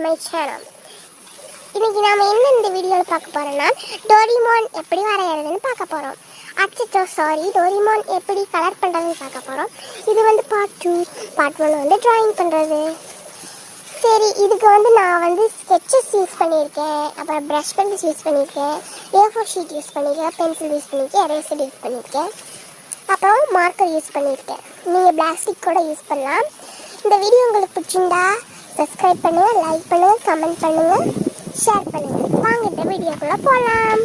My channel. இன்னைக்கு நாம என்ன இந்த வீடியோவில் பார்க்க போறோம்னா டோரிமான் எப்படி வரைகிறதுன்னு பார்க்க போறோம். டோரிமான் எப்படி கலர் பண்ணுறதுன்னு பார்க்க போறோம். இது வந்து பார்ட் 2. பார்ட் 1 வந்து டிராயிங் பண்ணுறது. சரி, இதுக்கு வந்து நான் ஸ்கெட்சஸ் யூஸ் பண்ணியிருக்கேன், அப்புறம் ப்ரஷ் பென்சில் யூஸ் பண்ணியிருக்கேன், A4 ஷீட் யூஸ் பண்ணியிருக்கேன், பென்சில் யூஸ் பண்ணியிருக்கேன், எரேசர் யூஸ் பண்ணியிருக்கேன், அப்புறம் மார்க்கர் யூஸ் பண்ணியிருக்கேன். நீங்கள் பிளாஸ்டிக் கூட யூஸ் பண்ணலாம். இந்த வீடியோ உங்களுக்கு பிடிச்சிருந்தா சப்ஸ்கிரைப் பண்ணுங்கள், லைக் பண்ணுங்கள், கமெண்ட் பண்ணுங்கள், ஷேர் பண்ணுங்கள். வாங்க இந்த வீடியோக்குள்ளே போகலாம்.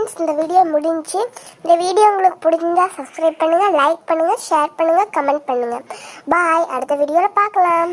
ஃப்ரெண்ட்ஸ், இந்த வீடியோ முடிஞ்சு. இந்த வீடியோ உங்களுக்கு பிடிச்சிருந்தா சப்ஸ்கிரைப் பண்ணுங்கள், லைக் பண்ணுங்கள், ஷேர் பண்ணுங்கள், கமெண்ட் பண்ணுங்கள். பாய். அடுத்த வீடியோவில் பார்க்கலாம்.